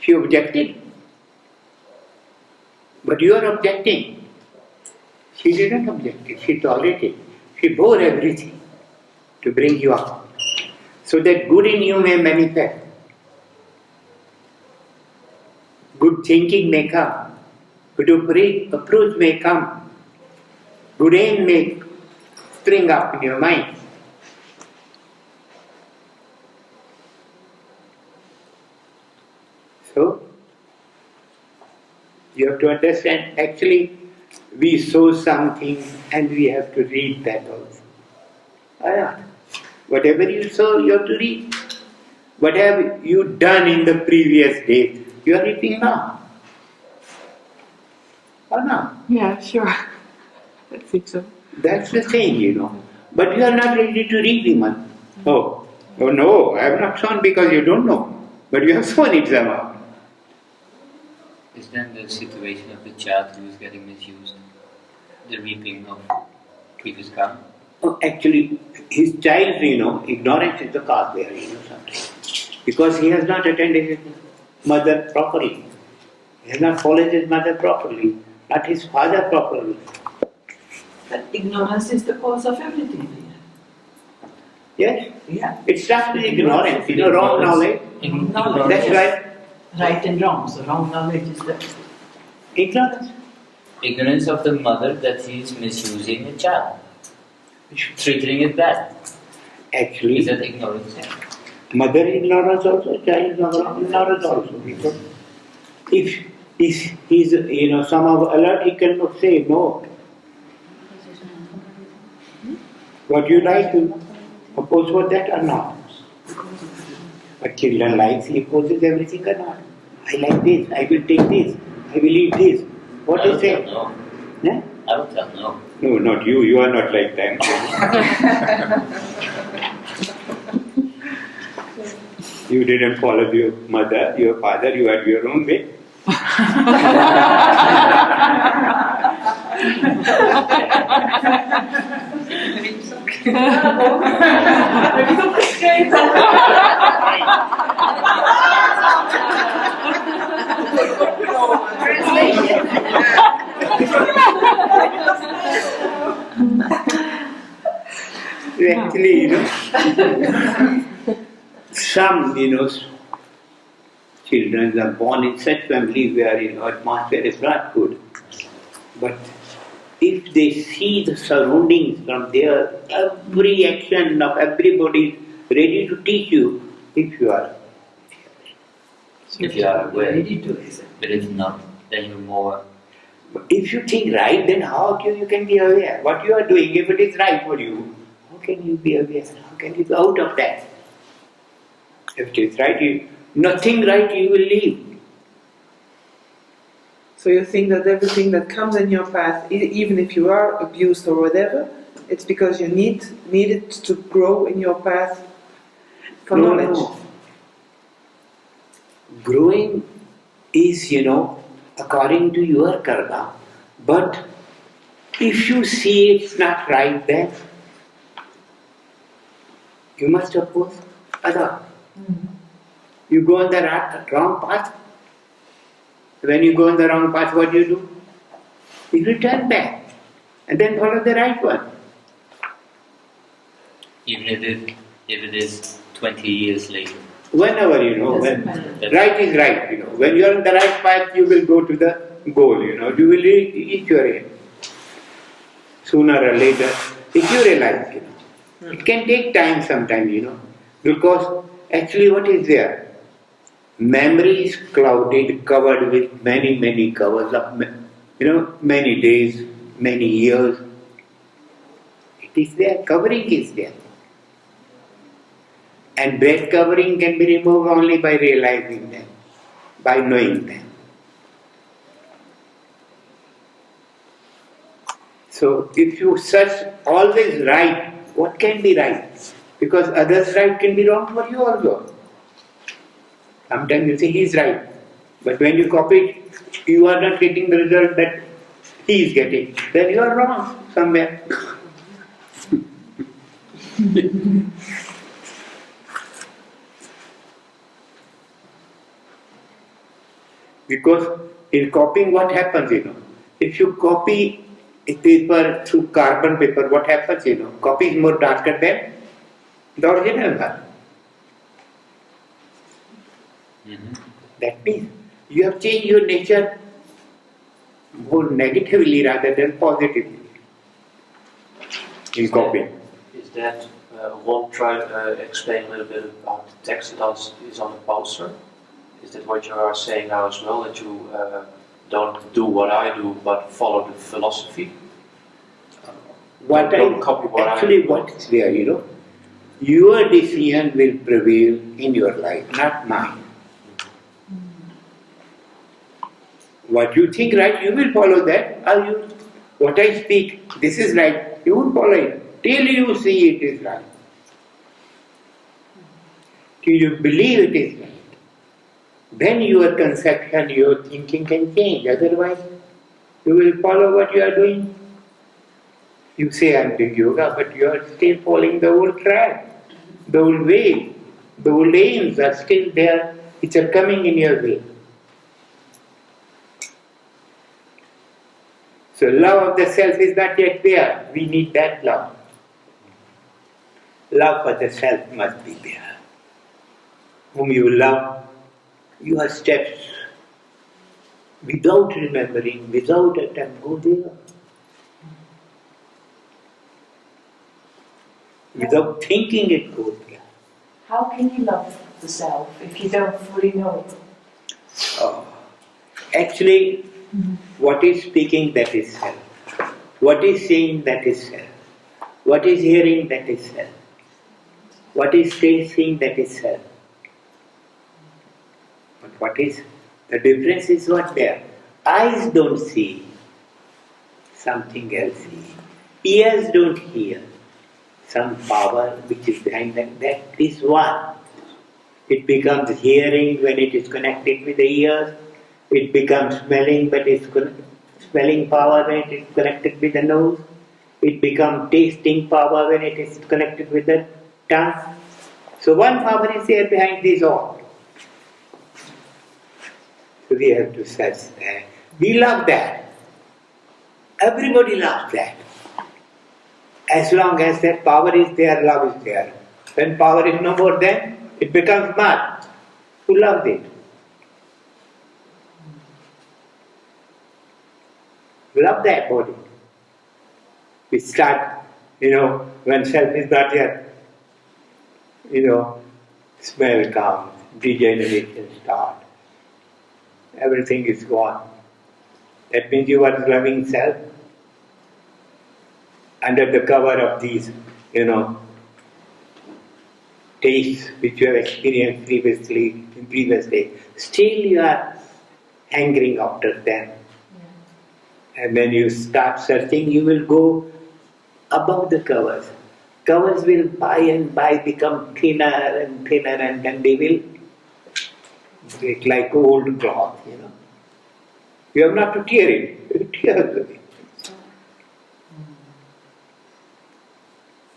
She objected. But you are objecting. She didn't object. She tolerated. She bore everything to bring you up. So that good in you may manifest. Good thinking may come. Good approach may come. Good aim may spring up in your mind. So, you have to understand, actually, we sow something and we have to reap that also. Whatever you sow, you have to reap. What have you done in the previous day, you are reaping now. Or not? Yeah, sure. I think so. That's the thing, But you are not ready to reap even. Oh no, I have not sown because you don't know. But you have sown it somehow. Is then the situation of the child who is getting misused, the reaping of previous karma? Oh, actually, his child, ignorance is the cause there, sometimes. Because he has not attended his mother properly. He has not followed his mother properly, not his father properly. But ignorance is the cause of everything. Yes? Yeah. It starts with ignorance, wrong knowledge. That's right. Right and wrong. So wrong knowledge is the Ignorance. Ignorance of the mother that he is misusing a child, treating it bad. Actually, Is that ignorance? mother ignorance also, child ignorance also. Because if he's somehow alert, he cannot say no. What you like to oppose for that or not? But children likes, he opposes everything or not. I like this, I will take this, I will eat this. What is it? No. Yeah? I would tell no. No, not you. You are not like them. You didn't follow your mother, your father. You had your own way. Actually, some, children are born in such family where, atmosphere is not good. But if they see the surroundings from there, every action of everybody ready to teach you, if you are. If you are aware, ready to listen. but if not, then you're more. If you think right, then how you can be aware? What you are doing, if it is right for you, how can you be aware? How can you be out of that? If it is right, nothing right, you will leave. So you think that everything that comes in your path, even if you are abused or whatever, it's because you need it to grow in your path for knowledge. No. Growing is, according to your karma. But if you see it's not right, then you must oppose other. You go on the wrong path. When you go on the wrong path, what do? You return back and then follow the right one. Even if it is 20 years later. Whenever, when right is right, when you are on the right path, you will go to the goal, you will reach your aim. Sooner or later, if you realize, It can take time sometimes, because actually what is there? Memory is clouded, covered with many, many covers of, many days, many years. It is there, covering is there. And that covering can be removed only by realizing them, by knowing them. So if you search always right, what can be right? Because others' right can be wrong for you also. Sometimes you say he is right, but when you copy it, you are not getting the result that he is getting. Then you are wrong somewhere. Because in copying, what happens, if you copy a paper through carbon paper, what happens, copy is more darker than the original one. That means you have changed your nature more negatively rather than positively in copying. Is that one try to explain a little bit about the text that is on the poster? Is that what you are saying now as well, that you don't do what I do but follow the philosophy? Don't copy what I do. What is there, your decision will prevail in your life, not mine. What you think right, you will follow that. What I speak, this is right, you won't follow it till you see it is right. Till you believe it is right. Then your conception, your thinking can change. Otherwise, you will follow what you are doing. You say, I'm doing yoga, but you are still following the old track, the old way, the old aims are still there, which are coming in your way. So love of the self is not yet there. We need that love. Love for the self must be there. Whom you love, your steps, without remembering, without attempt, go there. Without thinking, it goes there. How can you love the self if you don't fully know it? Oh. Actually, what is speaking, that is self. What is saying, that is self. What is hearing, that is self. What is tasting, that is self. But what is the difference is what there. Eyes don't see, something else sees. Ears don't hear, some power which is behind that. That is one. It becomes hearing when it is connected with the ears. It becomes smelling, but it's smelling power when it is connected with the nose. It becomes tasting power when it is connected with the tongue. So one power is there behind these all. So we have to search that. We love that. Everybody loves that. As long as that power is there, love is there. When power is no more, then it becomes mud. Who loves it? Love that body. We start, when self is not here, smell comes, degeneration starts. Everything is gone. That means you are loving self under the cover of these, tastes which you have experienced previously, in previous days. Still you are hankering after them. And when you start searching, you will go above the covers. Covers will by and by become thinner and thinner, and then they will break like old cloth, You have not to tear it, it tears away.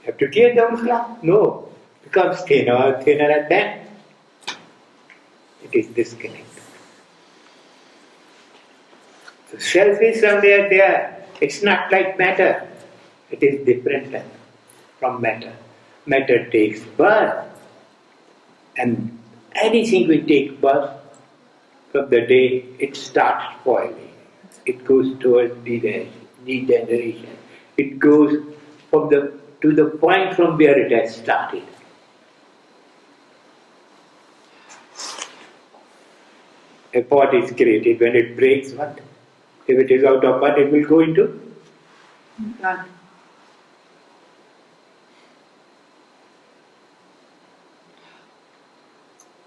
You have to tear the old cloth? No. It becomes thinner, and then it is disconnected. So self is somewhere there. It's not like matter. It is different from matter. Matter takes birth, and anything will take birth from the day it starts spoiling. It goes towards degeneration. It goes to the point from where it has started. A pot is created. When it breaks, what? If it is out of pot, it will go into None.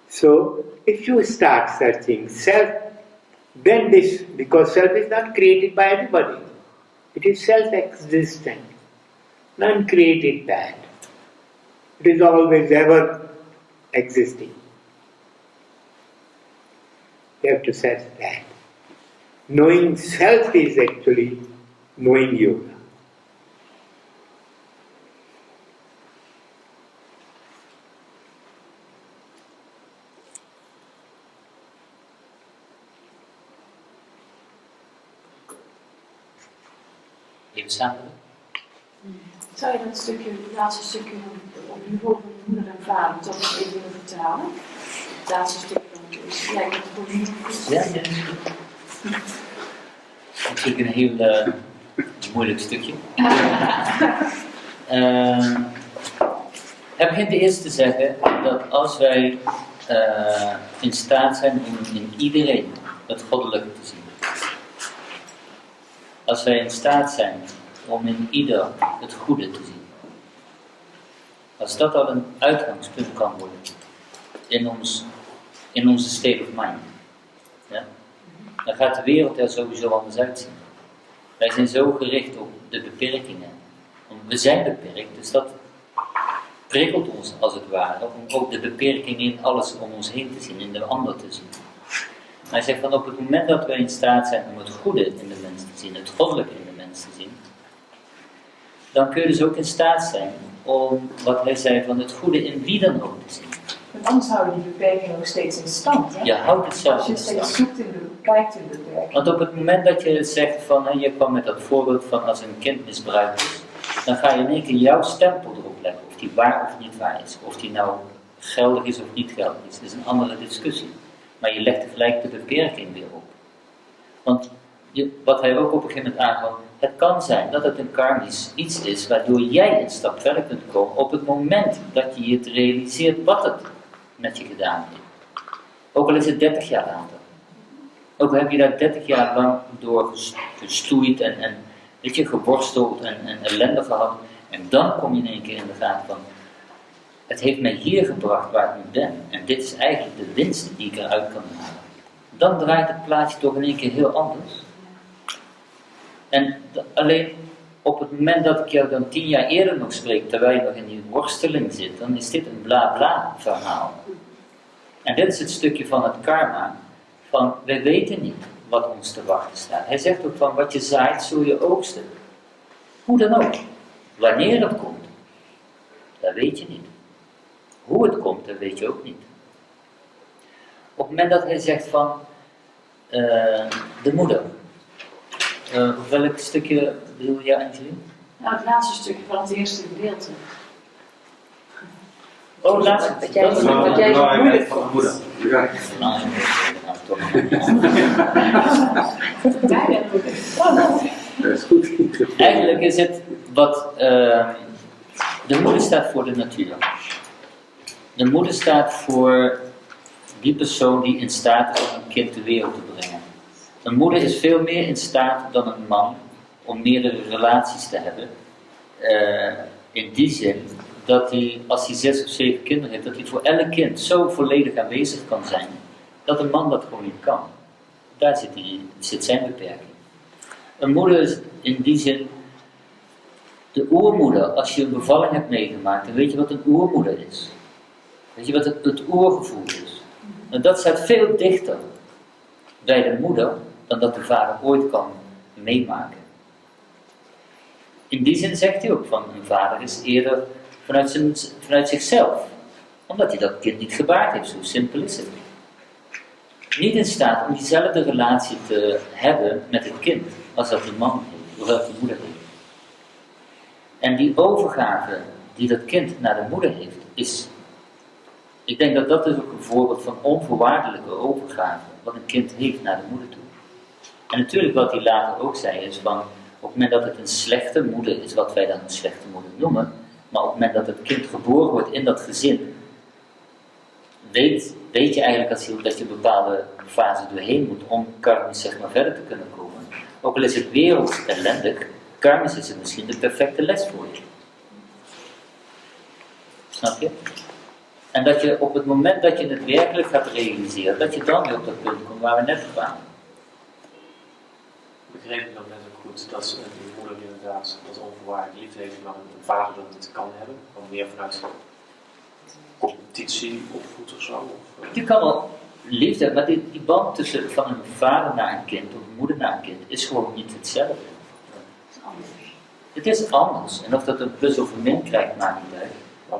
So, if you start searching self, then this, because self is not created by anybody, it is self-existent, none created that. It is always ever existing. You have to search that. Knowing self is actually knowing yoga. Even samen. Zou je dat stukje, het laatste stukje op niveau van moeder en vader toch nog even willen vertalen? Het laatste stukje lijkt het voor niet goed. Ja, ja. Natuurlijk een heel moeilijk stukje. Het begint eerst te zeggen dat als wij in staat zijn om in iedereen het goddelijke te zien. Als wij in staat zijn om in ieder het goede te zien. Als dat al een uitgangspunt kan worden in onze state of mind. Ja? Dan gaat de wereld er sowieso anders uitzien. Wij zijn zo gericht op de beperkingen. We zijn beperkt, dus dat prikkelt ons als het ware om ook de beperkingen in alles om ons heen te zien, in de ander te zien. Maar hij zegt van op het moment dat wij in staat zijn om het goede in de mens te zien, het goddelijke in de mens te zien, dan kun je dus ook in staat zijn om, wat hij zei, van het goede in wie dan ook te zien. Want anders houden die beperkingen ook steeds in stand. Hè? Je houdt het zelf Als je in stand. steeds zoekt kijkt in de beperking. Want op het moment dat je zegt van, je kwam met dat voorbeeld van als een kind misbruikt is, dan ga je in één keer jouw stempel erop leggen, of die waar of niet waar is. Of die nou geldig is of niet geldig is. Dat is een andere discussie. Maar je legt tegelijk de beperking weer op. Want wat hij ook op een gegeven moment aangaf, het kan zijn dat het een karmisch iets is waardoor jij een stap verder kunt komen op het moment dat je het realiseert wat het met je gedaan heeft. Ook al is het 30 jaar later. Ook al heb je daar 30 jaar lang door gestoeid en weet je, geworsteld en ellende gehad. En dan kom je in één keer in de gaten van, het heeft mij hier gebracht waar ik nu ben. En dit is eigenlijk de winst die ik eruit kan halen. Dan draait het plaatje toch in één keer heel anders. En alleen op het moment dat ik jou dan 10 jaar eerder nog spreek, terwijl je nog in die worsteling zit, dan is dit een bla bla verhaal. En dit is het stukje van het karma, van wij weten niet wat ons te wachten staat. Hij zegt ook van wat je zaait, zul je oogsten. Hoe dan ook. Wanneer het komt, dat weet je niet. Hoe het komt, dat weet je ook niet. Op het moment dat hij zegt van de moeder. Welk stukje bedoel je, Angeline? Nou, het laatste stukje van het eerste gedeelte. Oh, het laatste. Wat jij zo moeilijk vond. Moeder. Dat is goed. Eigenlijk is het wat de moeder staat voor de natuur. De moeder staat voor die persoon die in staat is om een kind ter wereld te brengen. Een moeder is veel meer in staat dan een man om meerdere relaties te hebben. In die zin dat hij, als hij 6 of 7 kinderen heeft, dat hij voor elk kind zo volledig aanwezig kan zijn, dat een man dat gewoon niet kan. Daar zit zijn beperking. Een moeder is in die zin de oermoeder. Als je een bevalling hebt meegemaakt, dan weet je wat een oermoeder is. Weet je wat het oergevoel is. En dat staat veel dichter bij de moeder dan dat de vader ooit kan meemaken. In die zin zegt hij ook van een vader is eerder vanuit zichzelf. Omdat hij dat kind niet gebaard heeft, zo simpel is het. Niet in staat om diezelfde relatie te hebben met het kind als dat de man heeft, of dat de moeder heeft. En die overgave die dat kind naar de moeder heeft, is, ik denk dat dat is ook een voorbeeld van onvoorwaardelijke overgave, wat een kind heeft naar de moeder toe. En natuurlijk wat hij later ook zei is van, op het moment dat het een slechte moeder is, wat wij dan een slechte moeder noemen, maar op het moment dat het kind geboren wordt in dat gezin, weet je eigenlijk dat je een bepaalde fase doorheen moet om karmisch zeg maar verder te kunnen komen. Ook al is het wereld ellendig, karmisch is het misschien de perfecte les voor je. Snap je? En dat je op het moment dat je het werkelijk gaat realiseren, dat je dan weer op dat punt komt waar we net kwamen. Begreep ik dat net ook goed, dat die moeder inderdaad dat onvoorwaardelijk liefde heeft, maar een vader dat niet kan hebben, dan meer vanuit competitie opvoedt of zo? Of, Je kan wel liefde hebben, maar die band tussen van een vader naar een kind of een moeder naar een kind is gewoon niet hetzelfde. Het is anders. En of dat een plus of een min krijgt, maakt niet uit.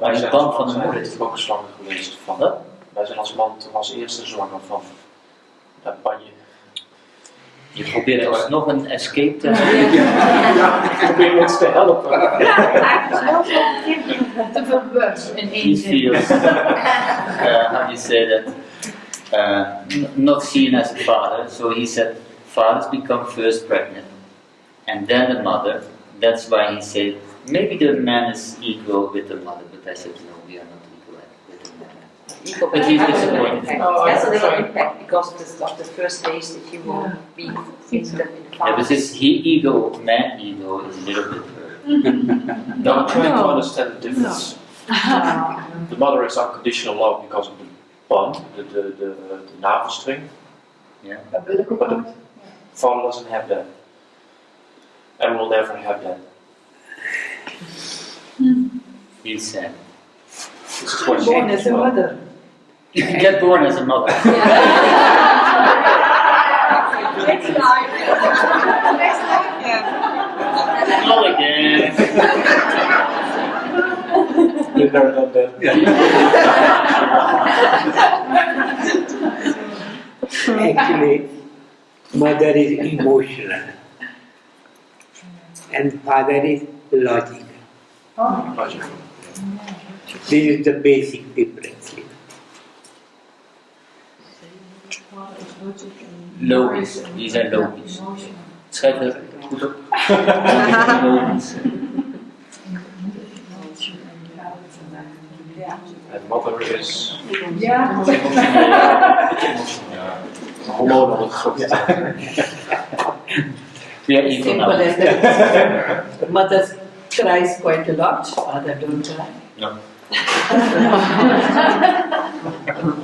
Maar de band van de moeder is ook zwanger geweest van. Wat? Wij zijn als man als eerste zwanger van dat panje. Je probeert alsnog een escape te hebben. Ik probeer ons te helpen. Te verwust in He één zin. feels, how do you say that, not seen as a father. So he said, fathers become first pregnant, and then the mother. That's why he said, maybe the man is equal with the mother, but I said, no, we are not equal with the man. But he's disappointed. That's a little impact because of the first days that you will be in the Yeah, but this man ego is a little bit No, I'm trying to understand the difference. The mother is unconditional love because of the bond, the navelstring. Yeah. But the father doesn't have that. And will never have that. He's sad. This is what Born as a mother. Get born as a mother. Not again. Been there, done that. Actually, mother is emotional and father is logical. This is the basic difference. Logisch. Die zijn logisch. Schrijf dat goed op. Logisch. And mother is Ja. hormonal. We are equal now. Simple as that. Mother cries quite a lot, father don't cry. No.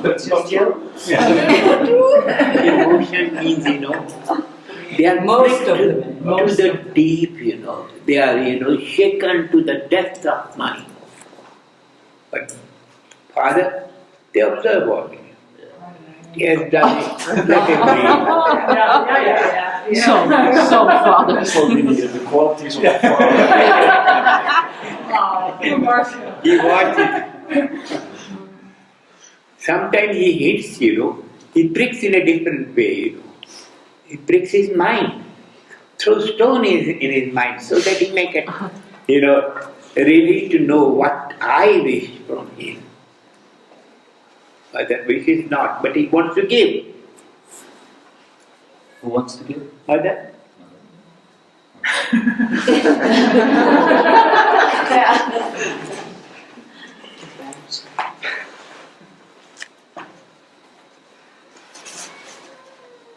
But still, Emotion means, they are Most of pricked them, to most the of deep, They are, shaken to the depth of mind. But father, they observe all. He has done it. Let him read. some fathers. So the qualities of the father. He watches. Sometimes he hits, he pricks in a different way, He pricks his mind. Throws stone in his mind so that he may get, ready to know what I wish from him. Other wishes not, but he wants to give. Who wants to give? Other?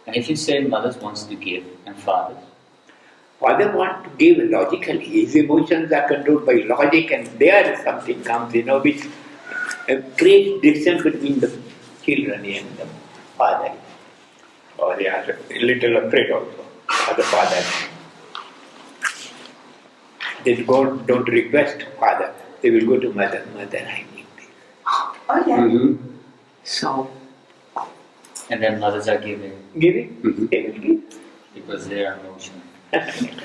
And if you say mothers wants to give and fathers? Father wants to give logically. His emotions are controlled by logic, and there something comes, which creates distance between the children and the father. Or they are a little afraid also of the father. They don't request father. They will go to mother. Mother, I need this. Oh yeah. Mm-hmm. So, And then mothers are giving Give it. Mm-hmm. They will give. because they are emotional. As simple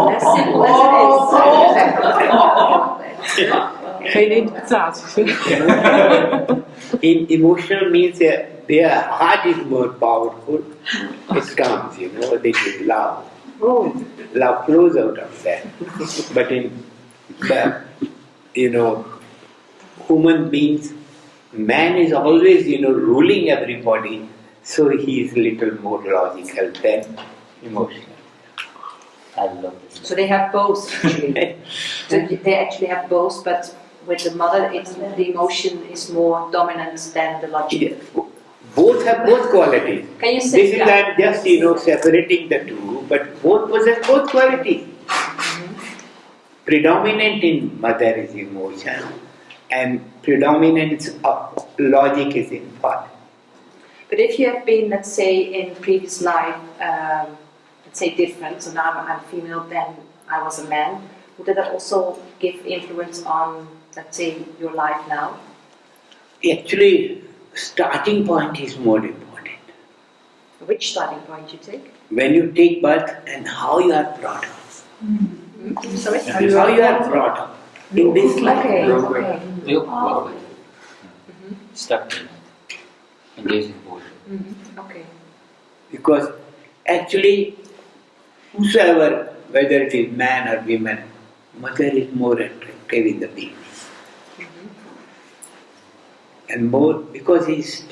as it is. geen interpretaties. Emotional means their heart is more powerful. It comes, this is love. Love flows out of that. But human beings, man is always, ruling everybody, so he is little more logical than emotional. I love this. So they have both actually. So they actually have both, but with the mother, the emotion is more dominant than the logic. Yeah. Both have both qualities. Can you say This is I'm just, separating the two, but both possess both qualities. Predominant in mother is emotion, and predominance of logic is in father. But if you have been, let's say, in previous life, let's say different, so now I'm female, then I was a man, would that also give influence on, let's say, your life now? Actually, starting point is more important. Which starting point you take? When you take birth and how you are brought up. Sorry? How you are brought up in this life. Okay, okay. Heel Stuck in deze woorden. Okay. Because actually, whosoever, whether it is man or woman, mother is more attractive in the beginning. And more because he's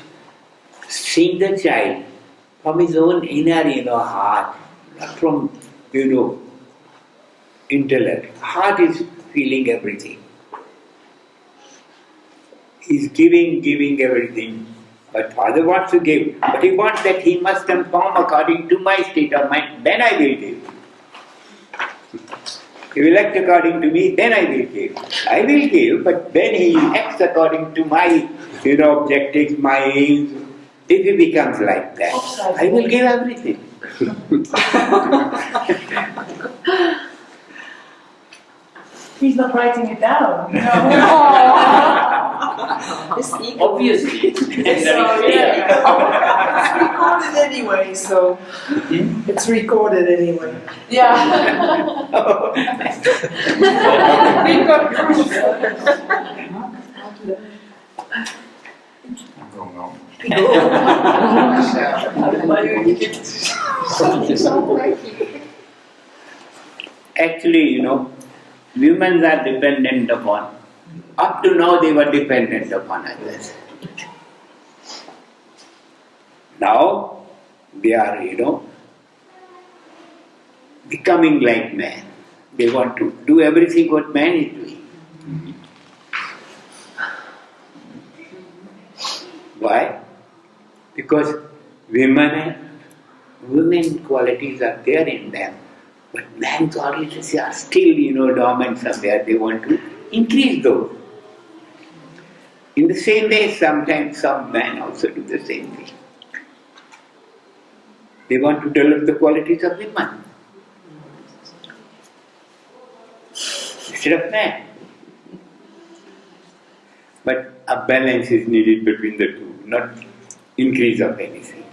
seeing the child from his own inner, heart, not from, intellect. Heart is feeling everything. He's giving everything. But father wants to give, but he wants that he must conform according to my state of mind, then I will give. He will act according to me, then I will give. I will give, but then he acts according to my, objectives, my aims. If he becomes like that, I will give everything. He's not writing it down. Obviously. It's recorded anyway, so it's recorded anyway. Yeah. We've got proof. Actually, humans are dependent upon. Up to now they were dependent upon others. Now they are, becoming like man. They want to do everything what man is doing. Why? Because women qualities are there in them, but man qualities are still, dormant somewhere. They want to increase those. In the same way, sometimes some men also do the same thing. They want to develop the qualities of women instead of man. But a balance is needed between the two, not increase of anything.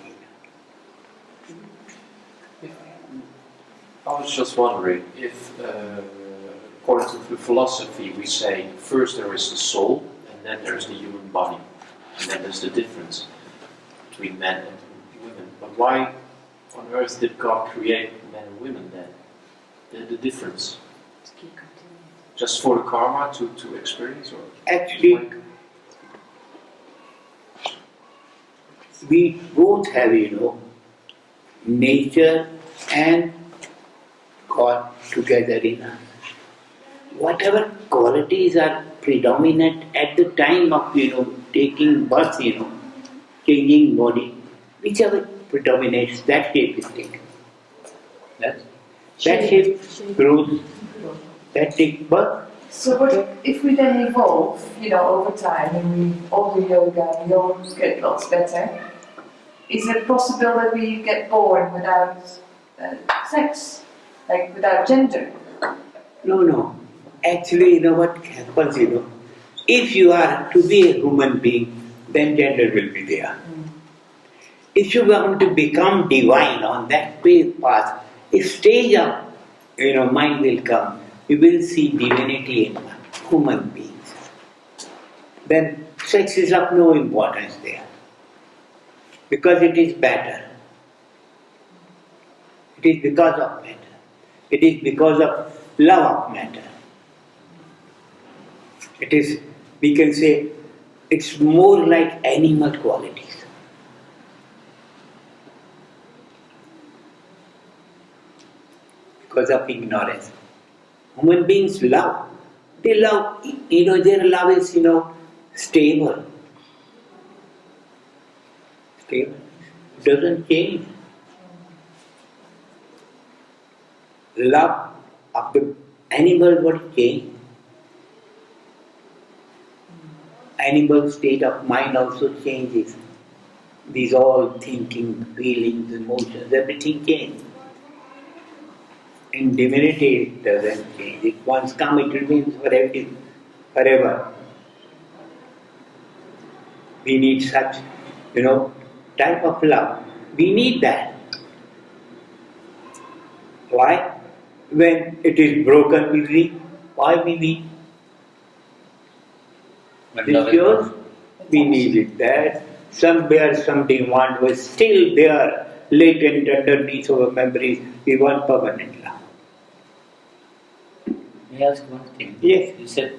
I was just wondering if, according to the philosophy, we say first there is the soul, and then there's the human body, and then there's the difference between men and women. But why on earth did God create men and women then? The difference? Just for the karma to experience? Or Actually, we both have, nature and God together in us. Whatever qualities are predominant at the time of, taking birth, changing body, whichever predominates, that shape is taken. That shape grows, that takes birth. So but if we then evolve, over time, and we all do yoga, we all get lots better, is it possible that we get born without sex? Like without gender? No. Actually, what happens, if you are to be a human being, then gender will be there. If you want to become divine on that path, a stage of, mind will come. You will see divinity in human beings. Then sex is of no importance there. Because it is better. It is because of matter. It is because of love of matter. It is, we can say, it's more like animal qualities. Because of ignorance. Human beings love. They love, their love is, stable. Stable. It doesn't change. Love of the animal would change. Animal state of mind also changes. These all thinking, feelings, emotions, everything changes. In divinity it doesn't change. It once comes, it remains forever. We need such, type of love. We need that. Why? When it is broken, we weep. Why we weep? Because we need it. That somewhere some demand was still there latent underneath our memories, we want permanent love. May I ask one thing? Yes. You said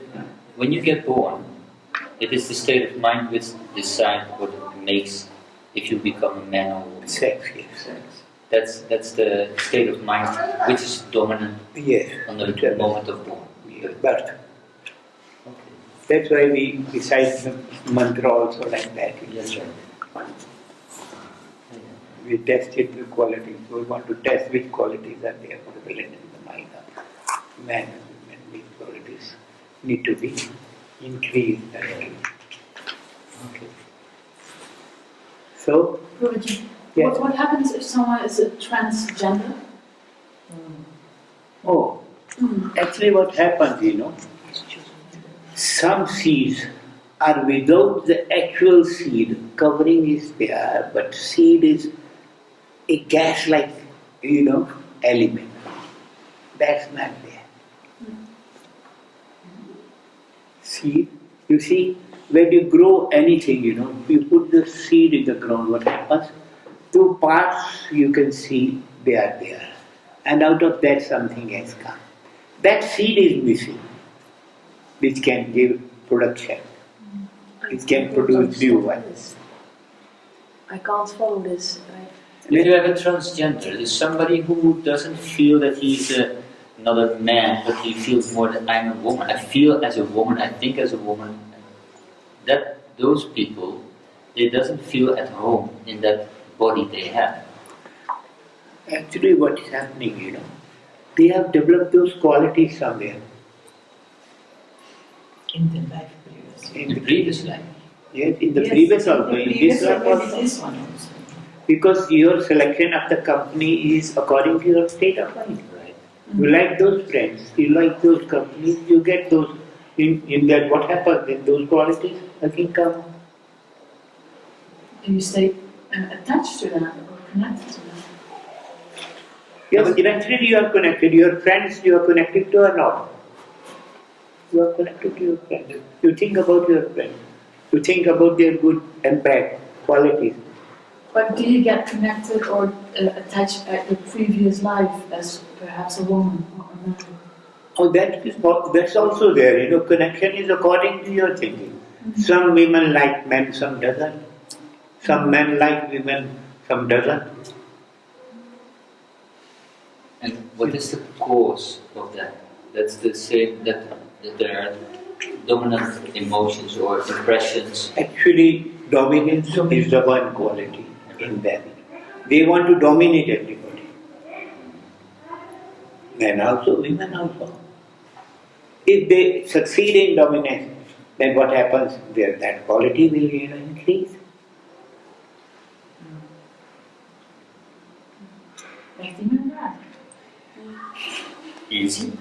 when you get born, it is the state of mind which decides what makes if you become a man or a woman. Sex, yes. That's the state of mind which is dominant Yes. on the moment of born. Yes. Birth. That's why we recite the mantra also like that. That's right. We tested the qualities. We want to test which qualities are there prevalent in the mind of man and woman. These qualities need to be increased. Okay. So, Guruji, yes. what happens if someone is a transgender? Oh, actually what happens, some seeds are without the actual seed. Covering is there, but seed is a gas-like, element. That's not there. Seed, you see, when you grow anything, you put the seed in the ground, what happens? Two parts you can see they are there. And out of that something has come. That seed is missing, which can give production. It can produce new ones. I can't follow this. If you have a transgender, it's somebody who doesn't feel that he's another man, but he feels more that I'm a woman. I feel as a woman, I think as a woman. That those people, they doesn't feel at home in that body they have. Actually what is happening, they have developed those qualities somewhere. In the life previous. In the previous life. Yes, in the previous also, in this life also. This one also. Because your selection of the company is according to your state of mind. Right. You like those friends, you like those companies, you get those. In that, what happens? Then those qualities again come. Do you stay attached to that or connected to that? Yes, eventually you are connected. Your friends, you are connected to or not? You are connected to your friends. You think about your friends. You think about their good and bad qualities. But do you get connected or attached at the previous life as perhaps a woman or a man? Oh, that's also there. Connection is according to your thinking. Some women like men, some doesn't. Some men like women, some doesn't. And what is the cause of that? That's the same that there are dominant emotions or impressions. Actually, dominance is the one quality in them. They want to dominate everybody. Men also, women also. If they succeed in dominance, then what happens? That quality will increase. Echt iemand raar. Easy.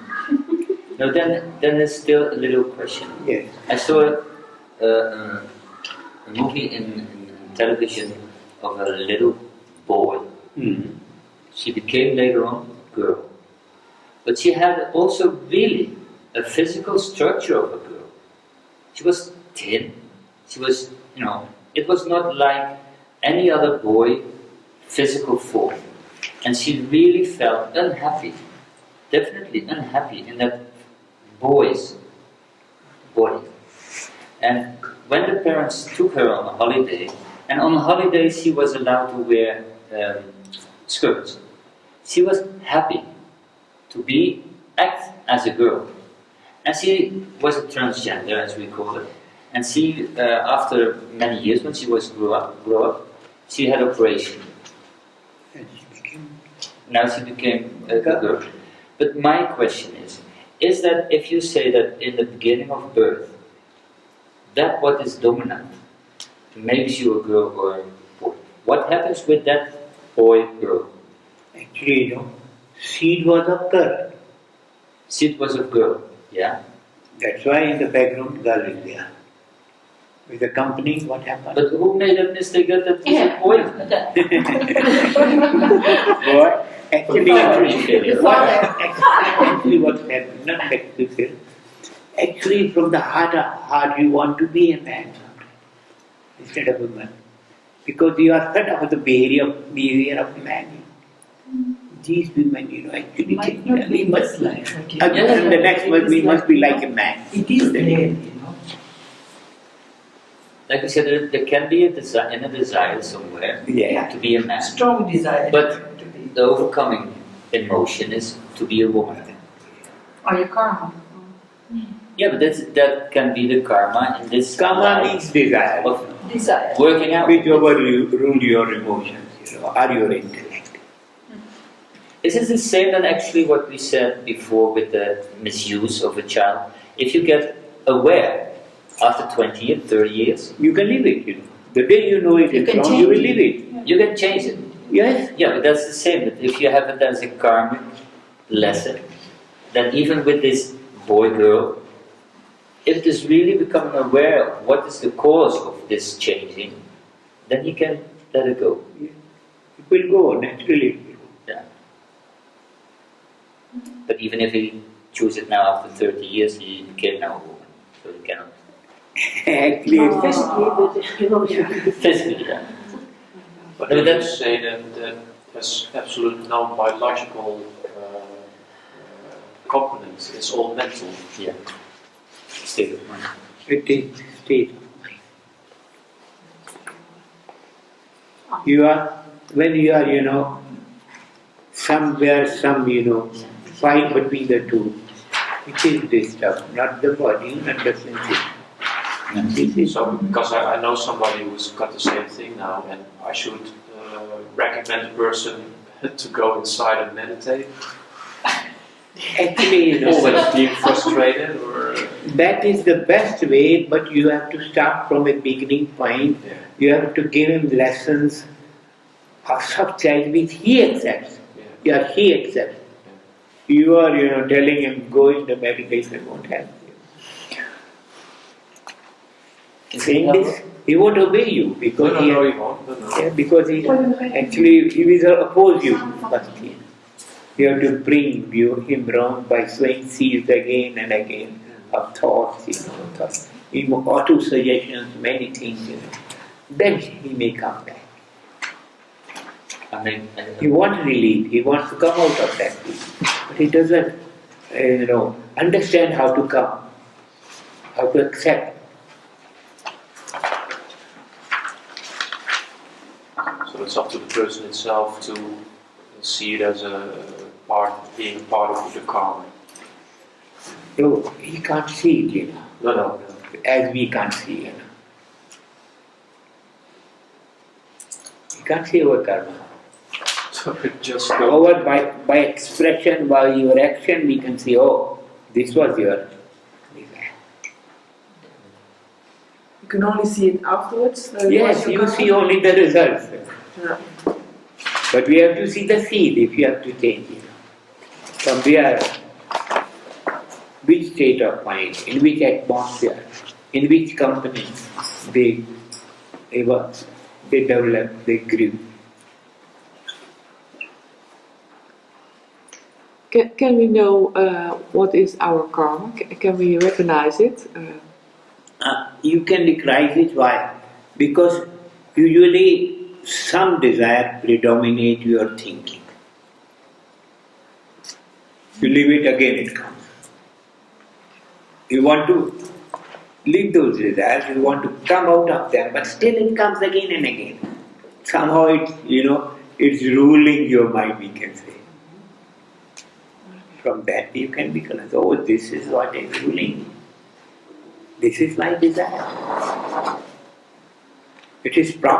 Now then there's still a little question. Yes. I saw a movie in television of a little boy. Mm-hmm. She became later on a girl. But she had also really a physical structure of a girl. She was thin. She was, it was not like any other boy physical form. And she really felt unhappy, definitely unhappy in that boy's body. And when the parents took her on a holiday, and on holiday she was allowed to wear skirts, she was happy to act as a girl. And she was a transgender, as we call it. And she, after many years, when she grew up, she had operation. Now she became a girl. But my question is that if you say that in the beginning of birth, that what is dominant makes you a girl or a boy, what happens with that boy-girl? Actually, seed was of girl. Seed was of girl, yeah? That's why in the background girl is there. With the company, what happened? But who made a mistake that it was a boy? Boy, actually, Father. what happened, not actually, actually from the heart you want to be a man instead of a woman. because you are fed up with the behavior of man. These women, actually Might think not that be we must, this life, okay. and the next one we must be like a man. It is So that- there, Like I said, there can be a desire somewhere Yeah. to be a man. Strong desire But to be. the overcoming emotion is to be a woman. Or your karma. Yeah, but that can be the karma in this Karma life means desire, of Desire. working out. whichever rule your emotions, or your intellect. This is the same than actually what we said before with the misuse of a child. If you get aware after 20 years, 30 years, You can leave it. The day you know it You is can wrong, you will change leave it. you can change it. Yes. Yeah, but that's the same. That if you have it as a karmic lesson, then even with this boy, girl, if it is really becoming aware of what is the cause of this changing, then he can let it go. It will go naturally. Yeah. But even if he chooses it now after 30 years, he became now a woman. So he cannot. Actually, Physically, but emotionally. Physically, yeah. But No, you that's- say that there's absolutely no biological components, it's all mental. Yeah. State of mind. it is state of mind. When you are, somewhere, fight between the two, it is disturbed, not the body, not the sensation. This is So, because I know somebody who's got the same thing now, and I should recommend a person to go inside and meditate. actually, Always being frustrated, or that is the best way, but you have to start from a beginning point. yeah. You have to give him lessons of subject which he accepts. Yeah. Yeah, he accepts. You are, telling him go into meditation won't help you. Saying this, he won't obey you because No, he won't. No. yeah, because he will oppose you first. You have to bring him round by sowing seeds again and again of thoughts, auto suggestions, many things. Then he may come back. I mean, He wants relief. He wants to come out of that, but he doesn't, understand how to come, how to accept. So it's up to the person itself to see it as being part of the karma. No, he can't see it, No. as we can't see, He can't see our karma. So it just go. Over by expression, by your action, we can see, oh, this was your desire. You can only see it afterwards. Yes, once you come see out. only the results. Yeah. But we have to see the seed if you have to change it. From where, which state of mind, in which atmosphere, in which company they develop, they grew. Can we know what is our karma? Can we recognize it? You can recognize it. Why? Because usually some desire predominate your thinking. You leave it, again it comes. You want to leave those desires, you want to come out of them, but still it comes again and again. Somehow it's ruling your mind, we can say. From that you can recognize, oh, this is what is ruling me. This is my desire. It is proper.